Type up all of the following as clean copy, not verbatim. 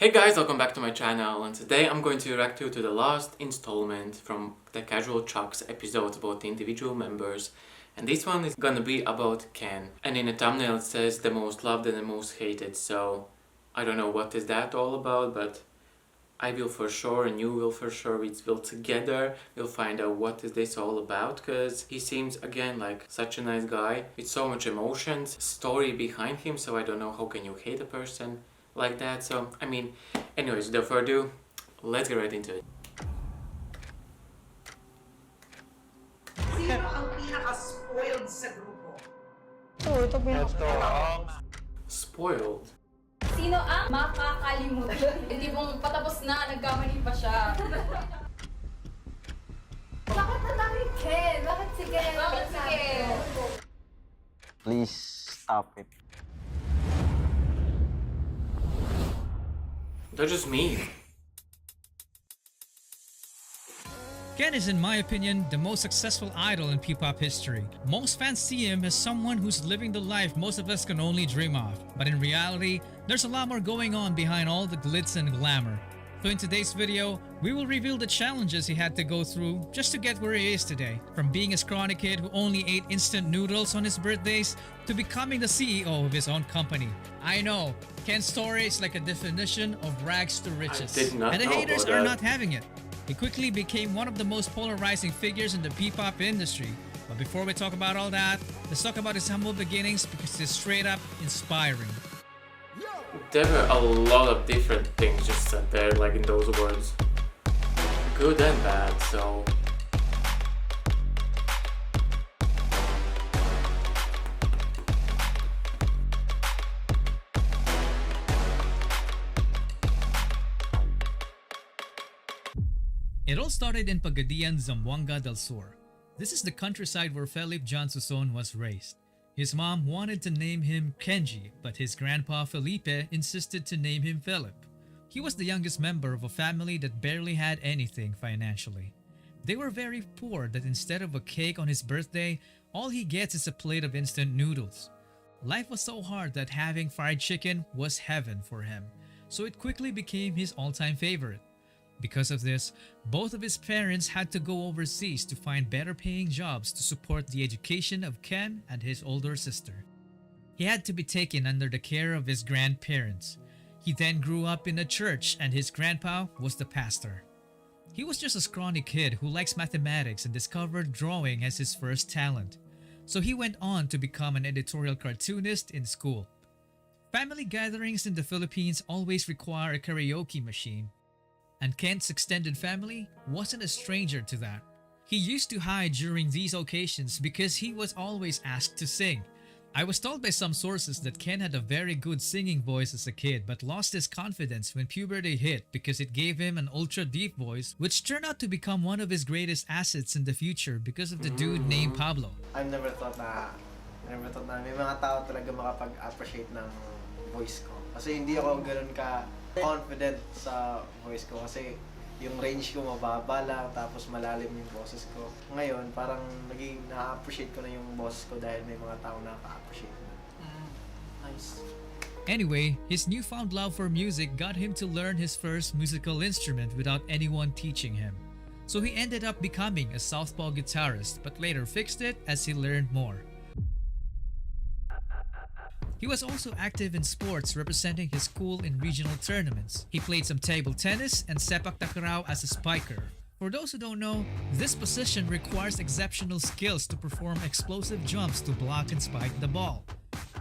Hey guys, welcome back to my channel, and today I'm going to react to the last installment from the Casual Chucks episodes about the individual members, and this one is gonna be about Ken. And in the thumbnail it says the most loved and the most hated, so I don't know what is that all about, but I will for sure and you will for sure, we will together, we'll find out what is this all about, because he seems again like such a nice guy with so much emotions, story behind him, so I don't know how can you hate a person like that. So I mean, anyways, without further ado, let's get right into it. Sino ang pinaka-spoiled sa grupo? Ito Spoiled? Sino ang makakalimutan? Hindi mong patapos na, nagkamali pa siya. Bakit na lang Ken? Bakit si Ken? Bakit si Ken? Please stop it. They're just mean. Ken is, in my opinion, the most successful idol in P-pop history. Most fans see him as someone who's living the life most of us can only dream of. But in reality, there's a lot more going on behind all the glitz and glamour. So in today's video, we will reveal the challenges he had to go through just to get where he is today. From being a scrawny kid who only ate instant noodles on his birthdays, to becoming the CEO of his own company. I know, Ken's story is like a definition of rags to riches. I did not And the know haters about are that. not having it. He quickly became one of the most polarizing figures in the P-pop industry. But before we talk about all that, let's talk about his humble beginnings because it's straight up inspiring. There were a lot of different things just said there, like in those words. Good and bad, so... It all started in Pagadian, Zamboanga del Sur. This is the countryside where Felipe John Suson was raised. His mom wanted to name him Kenji, but his grandpa Felipe insisted to name him Philip. He was the youngest member of a family that barely had anything financially. They were very poor that instead of a cake on his birthday, all he gets is a plate of instant noodles. Life was so hard that having fried chicken was heaven for him, so it quickly became his all-time favorite. Because of this, both of his parents had to go overseas to find better paying jobs to support the education of Ken and his older sister. He had to be taken under the care of his grandparents. He then grew up in a church and his grandpa was the pastor. He was just a scrawny kid who likes mathematics and discovered drawing as his first talent. So he went on to become an editorial cartoonist in school. Family gatherings in the Philippines always require a karaoke machine. And Ken's extended family wasn't a stranger to that. He used to hide during these occasions because he was always asked to sing. I was told by some sources that Ken had a very good singing voice as a kid but lost his confidence when puberty hit because it gave him an ultra deep voice, which turned out to become one of his greatest assets in the future because of the dude named Pablo. I never thought na may mga tao talaga makapag-appreciate ng voice ko. Kasi hindi ako ganoon ka confident sa voice ko kasi yung range ko mababa lang tapos malalim yung boses ko. Ngayon, parang naging na-appreciate ko na yung boses ko dahil may mga tao nakaka-appreciate na. Nice. Anyway, his newfound love for music got him to learn his first musical instrument without anyone teaching him. So he ended up becoming a southpaw guitarist but later fixed it as he learned more. He was also active in sports, representing his school in regional tournaments. He played some table tennis and sepak takraw as a spiker. For those who don't know, this position requires exceptional skills to perform explosive jumps to block and spike the ball.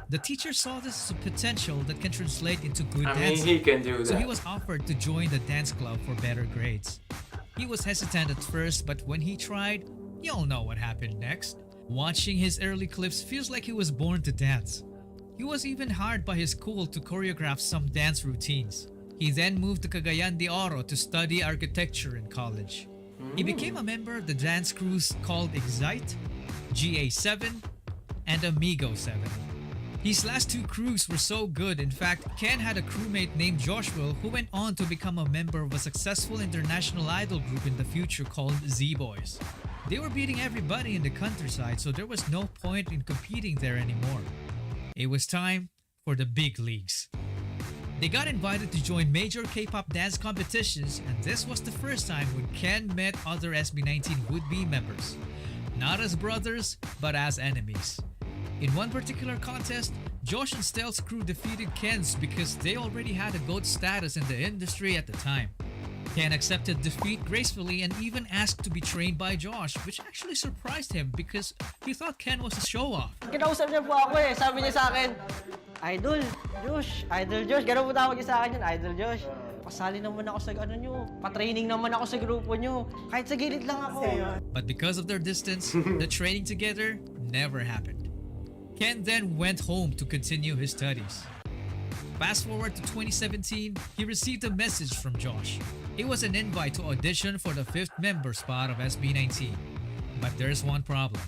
The teacher saw this as a potential that can translate into good dancing. He can do that. So he was offered to join the dance club for better grades. He was hesitant at first, but when he tried, you all know what happened next. Watching his early clips feels like he was born to dance. He was even hired by his school to choreograph some dance routines. He then moved to Cagayan de Oro to study architecture in college. He became a member of the dance crews called Excite, GA7, and Amigo 7. These last two crews were so good, in fact, Ken had a crewmate named Joshua who went on to become a member of a successful international idol group in the future called Z-Boys. They were beating everybody in the countryside, so there was no point in competing there anymore. It was time for the big leagues. They got invited to join major K-pop dance competitions, and this was the first time when Ken met other SB19 would-be members. Not as brothers, but as enemies. In one particular contest, Josh and Stel's crew defeated Ken's because they already had a GOAT status in the industry at the time. Ken accepted defeat gracefully and even asked to be trained by Josh, which actually surprised him because he thought Ken was a show-off. Kinausap niya po ako eh. Sabi niya sa akin, Idol Josh. Ganun po tawag niya sa akin yun, Idol Josh. Pasali naman ako sa ano nyo. Pa-training naman ako sa grupo nyo. Kahit sa gilid lang ako. But because of their distance, the training together never happened. Ken then went home to continue his studies. Fast forward to 2017, he received a message from Josh. It was an invite to audition for the 5th member spot of SB19. But there's one problem.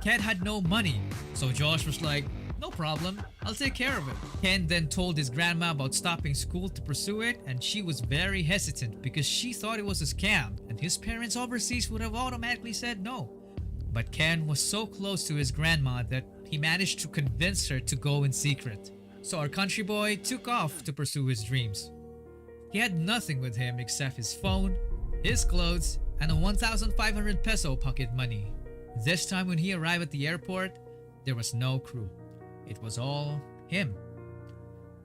Ken had no money, so Josh was like, no problem, I'll take care of it. Ken then told his grandma about stopping school to pursue it, and she was very hesitant because she thought it was a scam and his parents overseas would have automatically said no. But Ken was so close to his grandma that he managed to convince her to go in secret. So our country boy took off to pursue his dreams. He had nothing with him except his phone, his clothes, and a 1,500 peso pocket money. This time when he arrived at the airport, there was no crew. It was all him.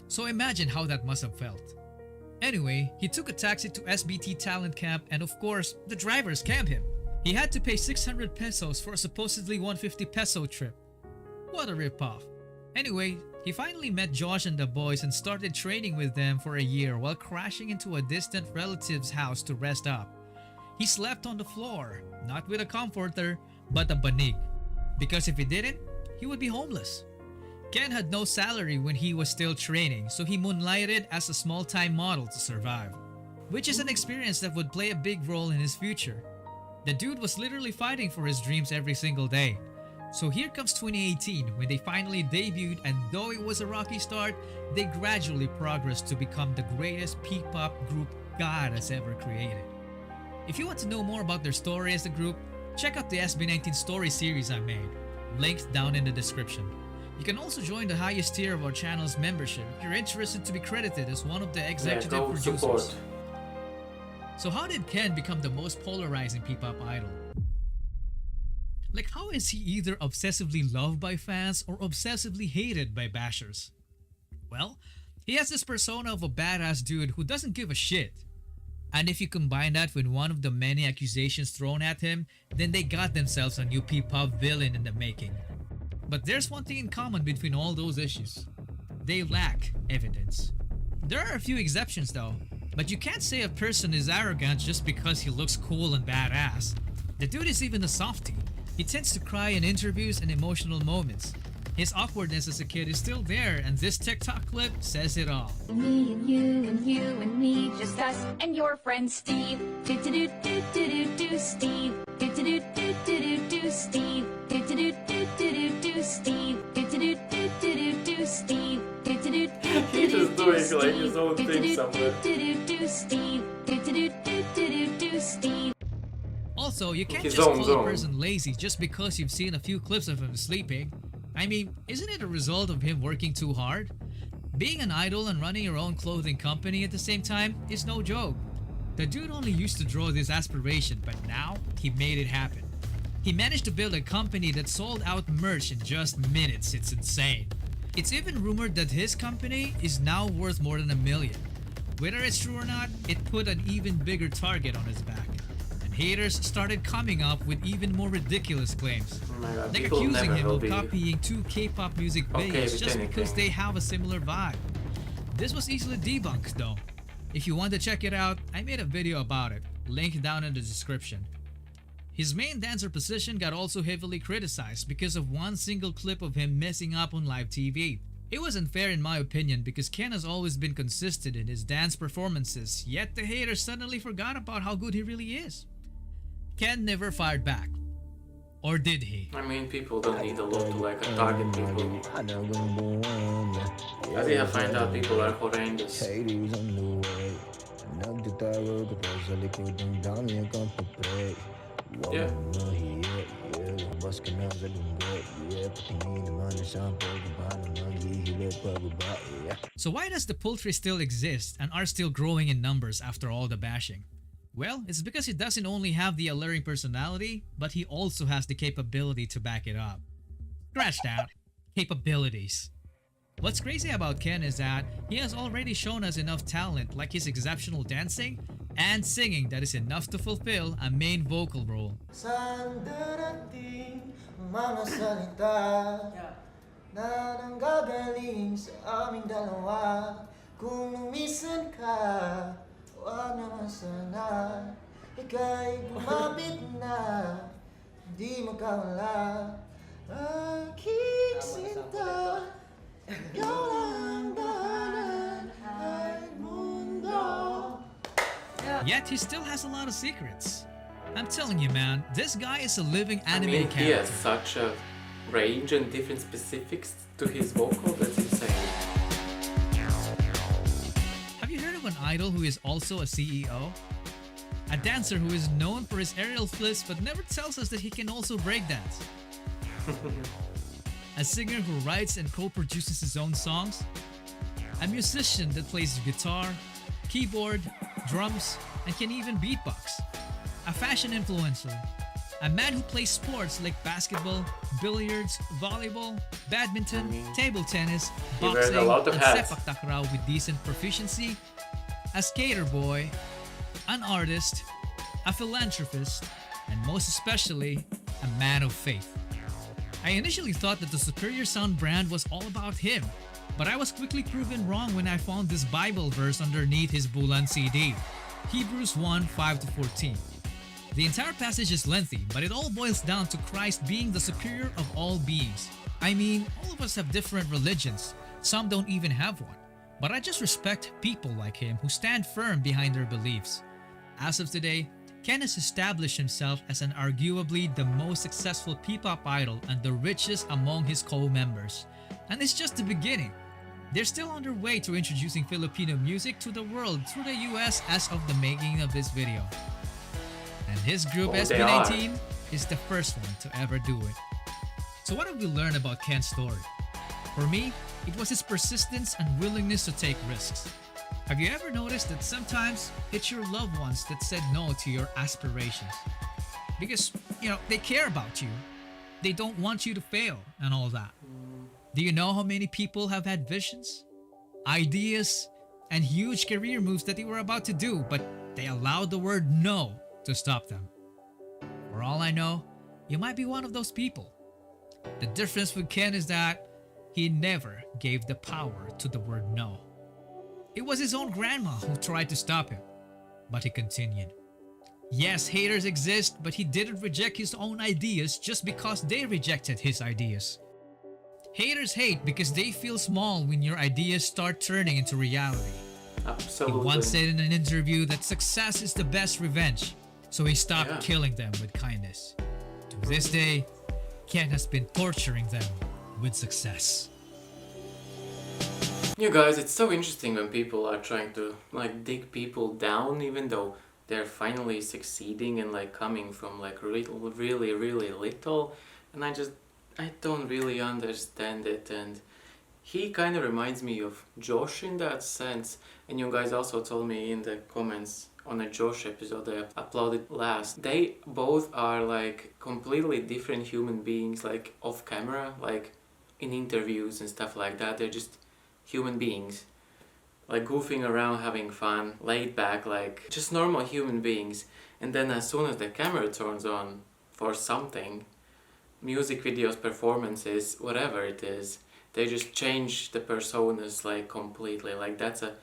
So imagine how that must have felt. Anyway, he took a taxi to SBT Talent Camp and of course, the driver scammed him. He had to pay 600 pesos for a supposedly 150 peso trip. What a ripoff. Anyway, he finally met Josh and the boys and started training with them for a year while crashing into a distant relative's house to rest up. He slept on the floor, not with a comforter, but a banig. Because if he didn't, he would be homeless. Ken had no salary when he was still training, so he moonlighted as a small-time model to survive. Which is an experience that would play a big role in his future. The dude was literally fighting for his dreams every single day. So here comes 2018 when they finally debuted, and though it was a rocky start, they gradually progressed to become the greatest P-pop group God has ever created. If you want to know more about their story as a group, check out the SB19 story series I made, linked down in the description. You can also join the highest tier of our channel's membership if you're interested to be credited as one of the executive producers. Support. So how did Ken become the most polarizing P-pop idol? Like, how is he either obsessively loved by fans or obsessively hated by bashers? Well, he has this persona of a badass dude who doesn't give a shit. And if you combine that with one of the many accusations thrown at him, then they got themselves a new P-pop villain in the making. But there's one thing in common between all those issues. They lack evidence. There are a few exceptions though, but you can't say a person is arrogant just because he looks cool and badass. The dude is even a softie. He tends to cry in interviews and emotional moments. His awkwardness as a kid is still there, and this TikTok clip says it all. Me and you and you and me, just us and your friend Steve. Do do do do do do do Steve. Do do do do do do Steve. Do do do do do do Steve. Do do do do do do Steve. Do do do do He's just doing like his own thing somewhere. do Steve. Do do do do do Steve. Also, you can't His just own call zone. a person lazy just because you've seen a few clips of him sleeping. I mean, isn't it a result of him working too hard? Being an idol and running your own clothing company at the same time is no joke. The dude only used to draw this aspiration, but now he made it happen. He managed to build a company that sold out merch in just minutes. It's insane. It's even rumored that his company is now worth more than $1 million. Whether it's true or not, it put an even bigger target on his back. And haters started coming up with even more ridiculous claims. Oh my God, Like people accusing never him will of be- copying two K-pop music Okay videos with just because anything. they have a similar vibe. This was easily debunked though. If you want to check it out, I made a video about it, link down in the description. His main dancer position got also heavily criticized because of one single clip of him messing up on live TV. It was unfair in my opinion because Ken has always been consistent in his dance performances, yet the haters suddenly forgot about how good he really is. Ken never fired back. Or did he? I mean, people don't need a lot to like target people. As I find out people are horrendous. Hades on the way. Nagtatago kapag sa likod ng dami ang kampapre. Yeah. So why does the poultry still exist and are still growing in numbers after all the bashing? Well, it's because he doesn't only have the alluring personality, but he also has the capability to back it up. Scratch that. Capabilities. What's crazy about Ken is that he has already shown us enough talent like his exceptional dancing and singing that is enough to fulfill a main vocal role. Saan darating ang mga salita na nanggagaling sa aming dalawa? Kung lumisan ka, huwag naman sana ika'y bumapit na, hindi magkawala. Aking sinta, ikaw lang dahanan ay mundo. Yet he still has a lot of secrets. I'm telling you, man, this guy is a living I animated mean, he has character. such a range and different specifics to his vocal, that's insane. Have you heard of an idol who is also a CEO? A dancer who is known for his aerial flips but never tells us that he can also breakdance. A singer who writes and co-produces his own songs. A musician that plays guitar, keyboard, drums, and can even beatbox. A fashion influencer. A man who plays sports like basketball, billiards, volleyball, badminton, table tennis, He wears boxing, a lot of and hats. sepak takraw with decent proficiency. A skater boy, an artist, a philanthropist, and most especially, a man of faith. I initially thought that the Superior Sound brand was all about him, but I was quickly proven wrong when I found this Bible verse underneath his Bulan CD, Hebrews 1:5-14. The entire passage is lengthy, but it all boils down to Christ being the superior of all beings. I mean, all of us have different religions, some don't even have one, but I just respect people like him who stand firm behind their beliefs. As of today, Ken has established himself as an arguably the most successful P-pop idol and the richest among his co-members. And it's just the beginning. They're still on their way to introducing Filipino music to the world through the US as of the making of this video. And his group Oh, they are. SB19 is the first one to ever do it. So what have we learned about Ken's story? For me, it was his persistence and willingness to take risks. Have you ever noticed that sometimes it's your loved ones that said no to your aspirations? Because, they care about you. They don't want you to fail and all that. Do you know how many people have had visions, ideas, and huge career moves that they were about to do, but they allowed the word no to stop them? For all I know, you might be one of those people. The difference with Ken is that he never gave the power to the word no. It was his own grandma who tried to stop him, but he continued. Yes, haters exist, but he didn't reject his own ideas just because they rejected his ideas. Haters hate because they feel small when your ideas start turning into reality. He Absolutely. once said in an interview that success is the best revenge, so he stopped Yeah. killing them with kindness. To this day, Ken has been torturing them with success. You guys, it's so interesting when people are trying to dig people down, even though they're finally succeeding and coming from really little, and I don't really understand it. And he kind of reminds me of Josh in that sense. And you guys also told me in the comments on a Josh episode I uploaded last, they both are completely different human beings, off camera, in interviews and stuff like that. They're just human beings, goofing around, having fun, laid back, just normal human beings. And then as soon as the camera turns on for something, music videos, performances, whatever it is, they just change the personas completely. That's a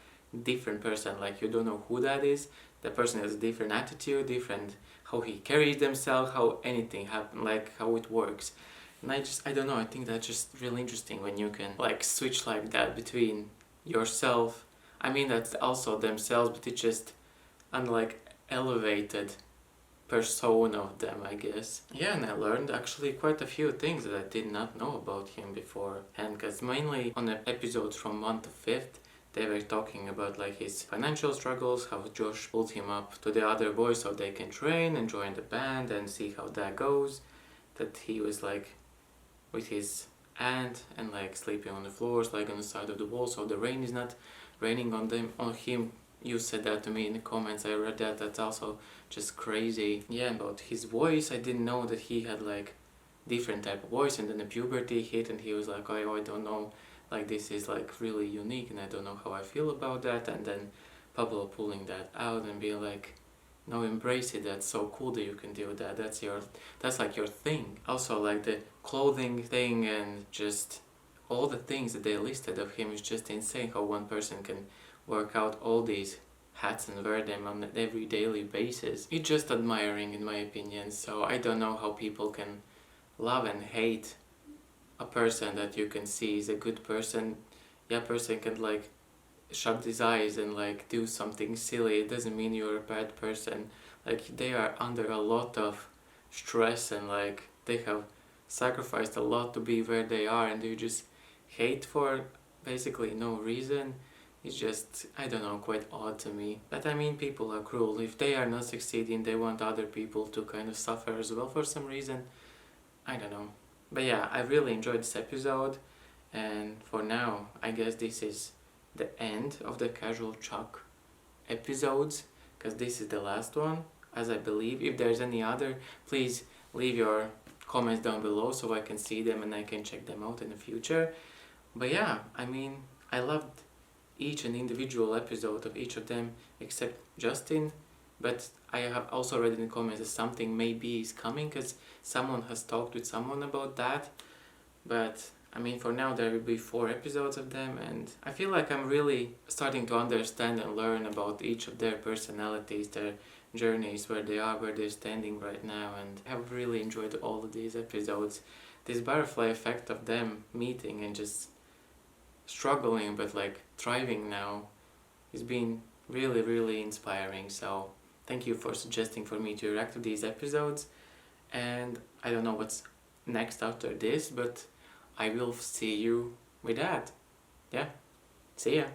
different person. You don't know who that is. The person has a different attitude, different how he carries themselves, how anything happen, how it works. And I don't know, I think that's just really interesting when you can switch like that between yourself. I mean, that's also themselves, but it's just elevated persona of them, I guess. Yeah, and I learned actually quite a few things that I did not know about him beforehand, because mainly on the episodes from 1 to 5th, they were talking about like his financial struggles, how Josh pulled him up to the other boys so they can train and join the band and see how that goes. That he was like with his aunt and like sleeping on the floors, like on the side of the wall, so the rain is not raining on them, on him. You said that to me in the comments, I read that. That's also just crazy. Yeah, about his voice, I didn't know that he had like different type of voice, and then the puberty hit and he was like, oh, I don't know, like this is like really unique and I don't know how I feel about that. And then Pablo pulling that out and being like, no, embrace it, that's so cool that you can do that, that's like your thing. Also like the clothing thing and just all the things that they listed of him is just insane, how one person can work out all these hats and wear them on an every daily basis. It's just admiring in my opinion. So I don't know how people can love and hate a person that you can see is a good person. Yeah, person can like shut his eyes and like do something silly. It doesn't mean you're a bad person. Like they are under a lot of stress and like they have sacrificed a lot to be where they are, and you just hate for basically no reason. It's just, I don't know, quite odd to me. But I mean, people are cruel. If they are not succeeding, they want other people to kind of suffer as well for some reason. I don't know. But yeah, I really enjoyed this episode, and for now, I guess this is the end of the Casual Chuck episodes, because this is the last one, as I believe. If there's any other, please leave your comments down below so I can see them and I can check them out in the future. But yeah, I mean, I loved each and individual episode of each of them except Justin, but I have also read in the comments that something maybe is coming because someone has talked with someone about that. But I mean, for now there will be 4 episodes of them, and I feel like I'm really starting to understand and learn about each of their personalities, their journeys, where they are, where they're standing right now, and I have really enjoyed all of these episodes. This butterfly effect of them meeting and just struggling but like thriving now has been really, really inspiring. So thank you for suggesting for me to react to these episodes, and I don't know what's next after this, but I will see you with that. Yeah, see ya.